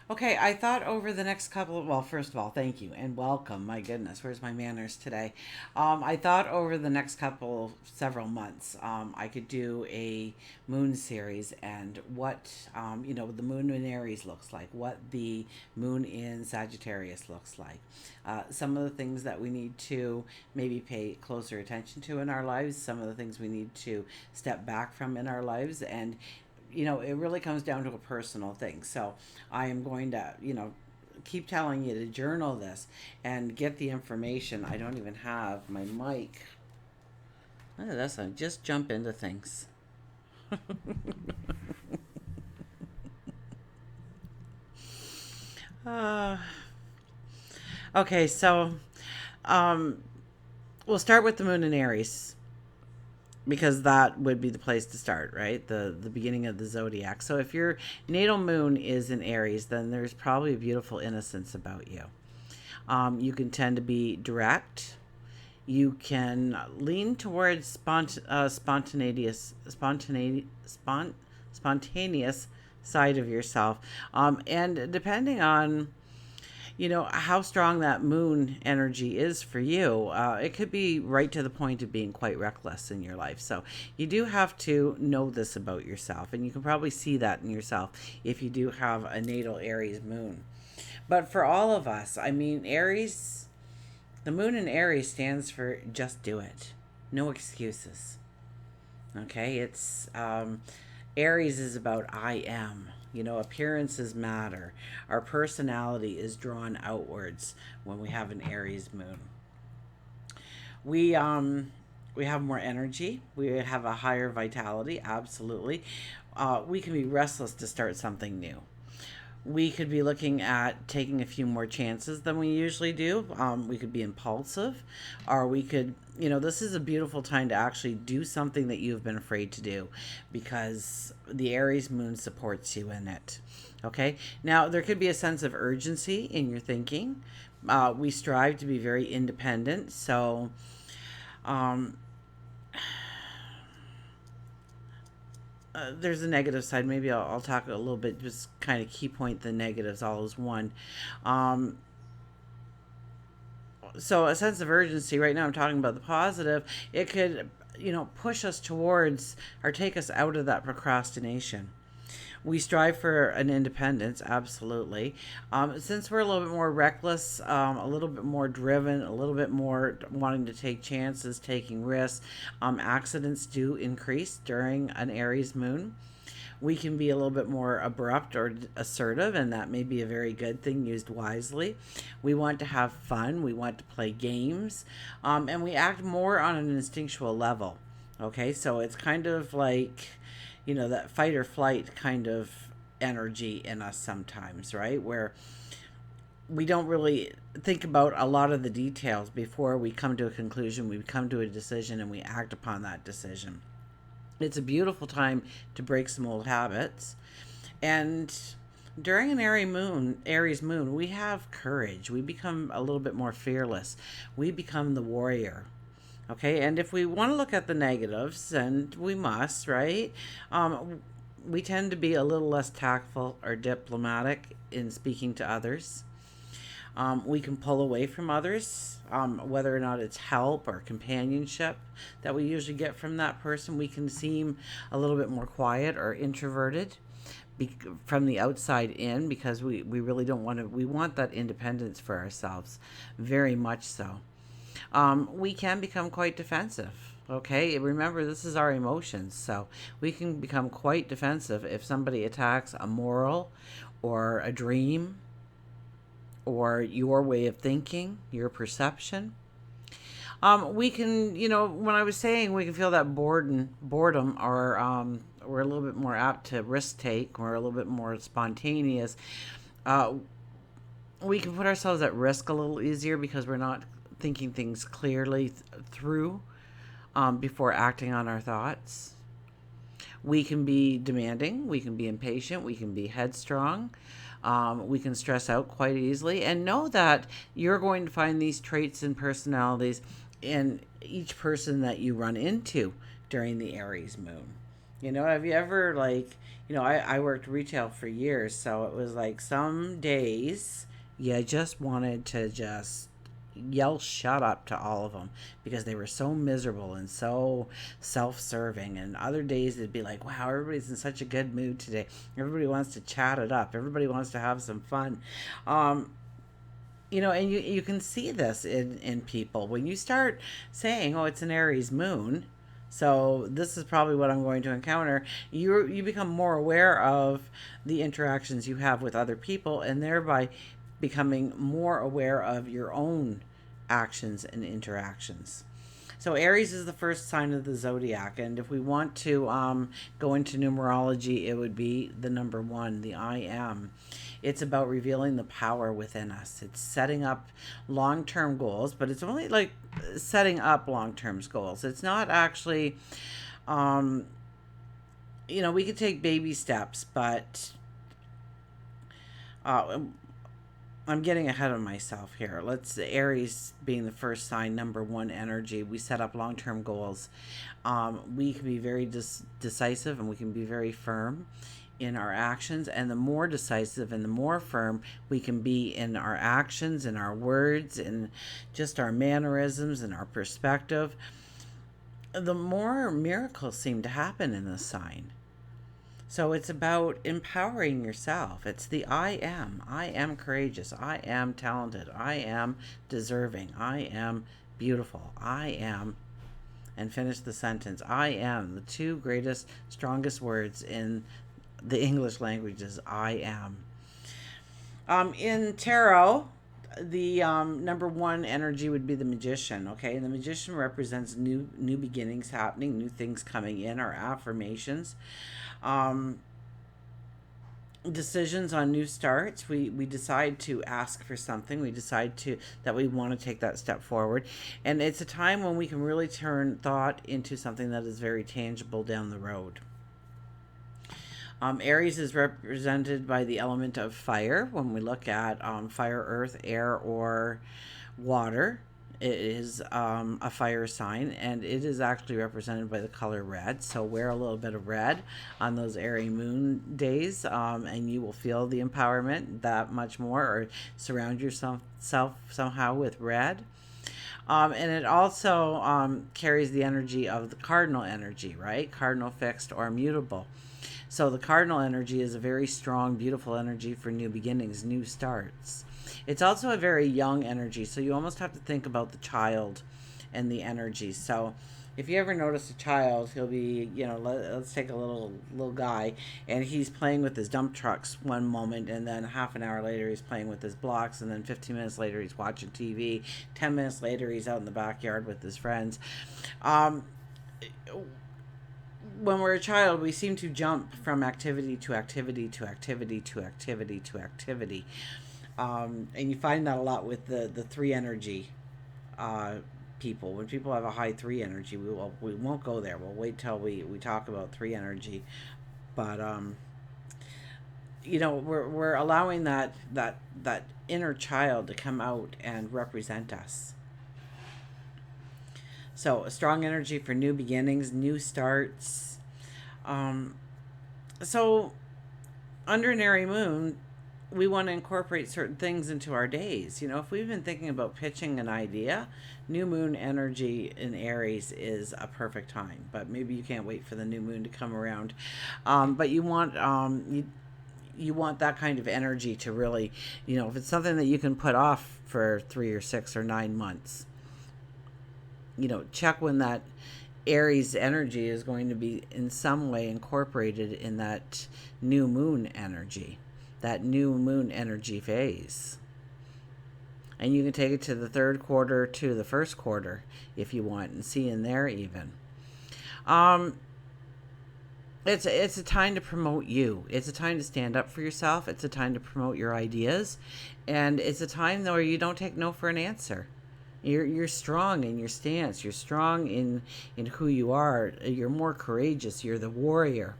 Okay, I thought over the next couple of, well, first of all, thank you and welcome. My goodness, where's my manners today? I thought over the next couple, several months, I could do a moon series and what, the moon in Aries looks like, what the moon in Sagittarius looks like. Some of the things that we need to maybe pay closer attention to in our lives, some of the things we need to step back from in our lives, and it really comes down to a personal thing. So I am going to, keep telling you to journal this and get the information. I don't even have my mic. Oh, that's just jump into things. uh, okay, so um, we'll start with the moon in Aries because that would be the place to start, right? The beginning of the zodiac. So if your natal moon is in Aries, then there's probably a beautiful innocence about you. You can tend to be direct. You can lean towards spontaneous side of yourself, and depending on how strong that moon energy is for you, it could be right to the point of being quite reckless in your life. So you do have to know this about yourself, and you can probably see that in yourself if you do have a natal Aries moon. But for all of us, I mean, Aries, the moon in Aries stands for just do it, no excuses. Okay, it's Aries is about I am. Appearances matter. Our personality is drawn outwards when we have an Aries moon. We we have more energy. We have a higher vitality. Absolutely. We can be restless to start something new. We could be looking at taking a few more chances than we usually do. We could be impulsive, or we could, this is a beautiful time to actually do something that you've been afraid to do because the Aries moon supports you in it. Okay. Now, there could be a sense of urgency in your thinking. We strive to be very independent. So, um, there's a negative side. Maybe I'll talk a little bit, just kind of key point the negatives all as one. Um, so a sense of urgency. Right now, I'm talking about the positive. It could, push us towards or take us out of that procrastination. We strive for an independence, absolutely. Since we're a little bit more reckless, a little bit more driven, a little bit more wanting to take chances, taking risks, accidents do increase during an Aries moon. We can be a little bit more abrupt or assertive, and that may be a very good thing used wisely. We want to have fun, we want to play games, and we act more on an instinctual level. Okay, so it's kind of like, that fight or flight kind of energy in us sometimes, right? Where we don't really think about a lot of the details before we come to a conclusion, we come to a decision, and we act upon that decision. It's a beautiful time to break some old habits. And during an Aries moon, we have courage. We become a little bit more fearless. We become the warrior. Okay, and if we want to look at the negatives, and we must, right? We tend to be a little less tactful or diplomatic in speaking to others. We can pull away from others, whether or not it's help or companionship that we usually get from that person. We can seem a little bit more quiet or introverted from the outside in because we really don't want to, we want that independence for ourselves, very much so. We can become quite defensive. Okay, remember this is our emotions, so we can become quite defensive if somebody attacks a moral or a dream or your way of thinking, your perception. We can, when I was saying we can feel that boredom, or we're a little bit more apt to risk take, we're a little bit more spontaneous. Uh, we can put ourselves at risk a little easier because we're not thinking things clearly through before acting on our thoughts. We can be demanding, we can be impatient, we can be headstrong. We can stress out quite easily, and know that you're going to find these traits and personalities in each person that you run into during the Aries moon. You know, have you ever, like, I worked retail for years, so it was like some days you just wanted to just yell shut up to all of them because they were so miserable and so self-serving, and other days it'd be like, wow, everybody's in such a good mood today, everybody wants to chat it up, everybody wants to have some fun. um and you can see this in people when you start saying, oh, it's an Aries moon, so this is probably what I'm going to encounter. You become more aware of the interactions you have with other people, and thereby becoming more aware of your own actions and interactions. So Aries is the first sign of the zodiac, and if we want to go into numerology, it would be the number one, the I am. It's about revealing the power within us. It's setting up long-term goals, but it's only like setting up long-term goals. It's not actually, um, we could take baby steps, but uh, I'm getting ahead of myself here. Let's Aries being the first sign, number one energy. We set up long term goals. We can be very decisive, and we can be very firm in our actions. And the more decisive and the more firm we can be in our actions, in our words, in just our mannerisms and our perspective, the more miracles seem to happen in this sign. So it's about empowering yourself. It's the I am. I am courageous. I am talented. I am deserving. I am beautiful. I am, and finish the sentence. I am. The two greatest, strongest words in the English language is I am. In tarot, the number one energy would be the magician. Okay, and the magician represents new beginnings happening, new things coming in, our affirmations, um, decisions on new starts. We decide to ask for something. We decide to that we want to take that step forward, and it's a time when we can really turn thought into something that is very tangible down the road. Aries is represented by the element of fire. When we look at fire, earth, air, or water, it is a fire sign, and it is actually represented by the color red. So wear a little bit of red on those airy moon days, and you will feel the empowerment that much more, or surround yourself somehow with red. And it also carries the energy of the cardinal energy, right? Cardinal, fixed, or mutable. So the cardinal energy is a very strong, beautiful energy for new beginnings, new starts. It's also a very young energy, so you almost have to think about the child and the energy. So if you ever notice a child, he'll be, let's take a little guy, and he's playing with his dump trucks one moment, and then half an hour later he's playing with his blocks, and then 15 minutes later he's watching TV, 10 minutes later he's out in the backyard with his friends. Um, when we're a child, we seem to jump from activity to activity to activity to activity to activity. And you find that a lot with the three energy people. When people have a high three energy, we won't go there. We'll wait till we talk about three energy. But we're allowing that inner child to come out and represent us. So a strong energy for new beginnings, new starts. So under an airy moon, we want to incorporate certain things into our days. If we've been thinking about pitching an idea, new moon energy in Aries is a perfect time. But maybe you can't wait for the new moon to come around. But you want you want that kind of energy to really, if it's something that you can put off for 3 or 6 or 9 months, check when that Aries energy is going to be in some way incorporated in that new moon energy, phase. And you can take it to the third quarter, to the first quarter if you want, and see in there even. It's a time to promote you. It's a time to stand up for yourself. It's a time to promote your ideas, and it's a time where you don't take no for an answer. You're strong in your stance. You're strong in who you are. You're more courageous. You're the warrior.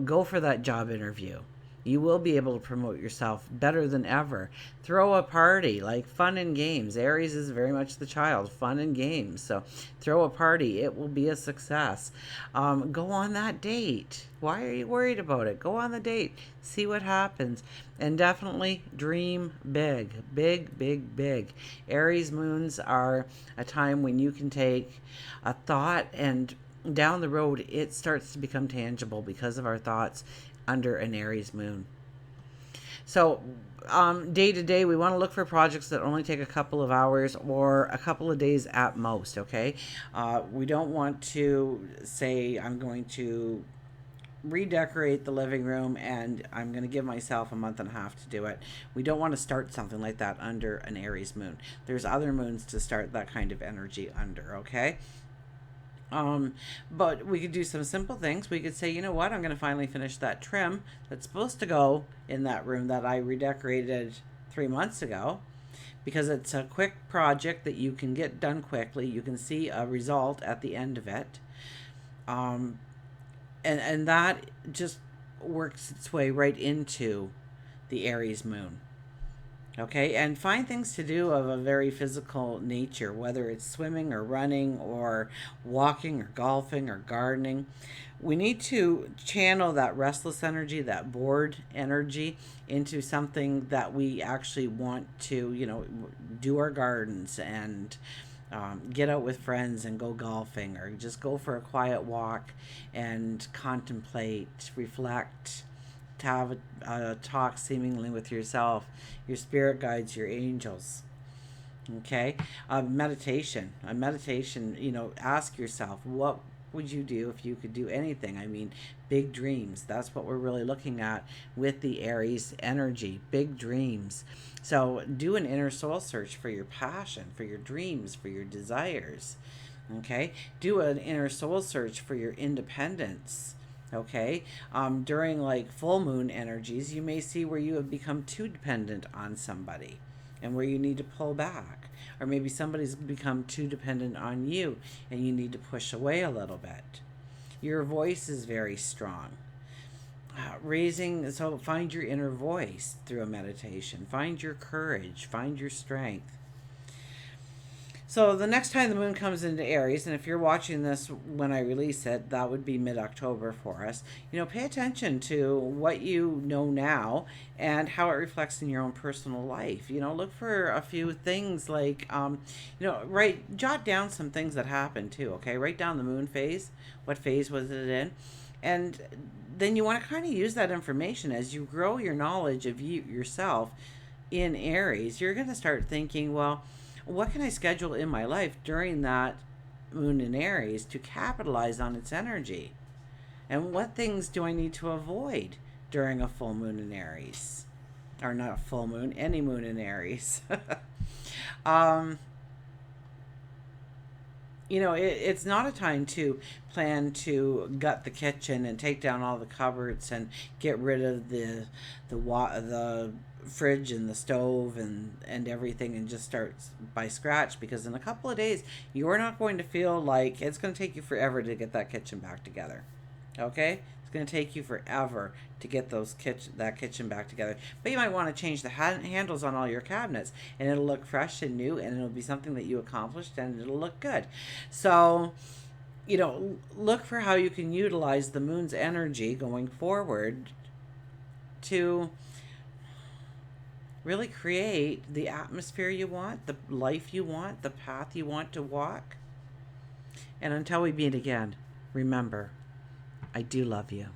Go for that job interview. You will be able to promote yourself better than ever. Throw a party, like fun and games. Aries is very much the child, fun and games. So throw a party. It will be a success. Go on that date. Why are you worried about it? Go on the date. See what happens. And definitely dream big. Big, big, big. Aries moons are a time when you can take a thought and down the road it starts to become tangible because of our thoughts under an Aries moon. So day to day, we want to look for projects that only take a couple of hours or a couple of days at most, okay? We don't want to say, I'm going to redecorate the living room and I'm going to give myself a month and a half to do it. We don't want to start something like that under an Aries moon. There's other moons to start that kind of energy under, okay? But we could do some simple things. We could say, you know what, I'm going to finally finish that trim that's supposed to go in that room that I redecorated 3 months ago, because it's a quick project that you can get done quickly. You can see a result at the end of it. And that just works its way right into the Aries moon. Okay, and find things to do of a very physical nature, whether it's swimming or running or walking or golfing or gardening. We need to channel that restless energy, that bored energy, into something that we actually want to, do our gardens and get out with friends and go golfing, or just go for a quiet walk and contemplate, reflect, to have a talk seemingly with yourself, your spirit guides, your angels. Okay, a meditation, ask yourself, what would you do if you could do anything? I mean, big dreams. That's what we're really looking at with the Aries energy, big dreams. So do an inner soul search for your passion, for your dreams, for your desires. Okay, do an inner soul search for your independence. Okay, during like full moon energies, you may see where you have become too dependent on somebody and where you need to pull back, or maybe somebody's become too dependent on you and you need to push away a little bit. Your voice is very strong. So find your inner voice through a meditation. Find your courage, find your strength. So the next time the moon comes into Aries, and if you're watching this when I release it, that would be mid-October for us, pay attention to what you know now and how it reflects in your own personal life. Look for a few things like, jot down some things that happened too, okay? Write down the moon phase. What phase was it in? And then you want to kind of use that information as you grow your knowledge of yourself in Aries. You're going to start thinking, well, what can I schedule in my life during that moon in Aries to capitalize on its energy? And what things do I need to avoid during a full moon in Aries? Or not a full moon, any moon in Aries. It's not a time to plan to gut the kitchen and take down all the cupboards and get rid of the fridge and the stove and everything and just start by scratch, because in a couple of days you're not going to feel like it's going to take you forever to get that kitchen back together. Okay, it's going to take you forever to get that kitchen back together, but you might want to change the handles on all your cabinets and it'll look fresh and new, and it'll be something that you accomplished and it'll look good. So look for how you can utilize the moon's energy going forward to really create the atmosphere you want, the life you want, the path you want to walk. And until we meet again, remember, I do love you.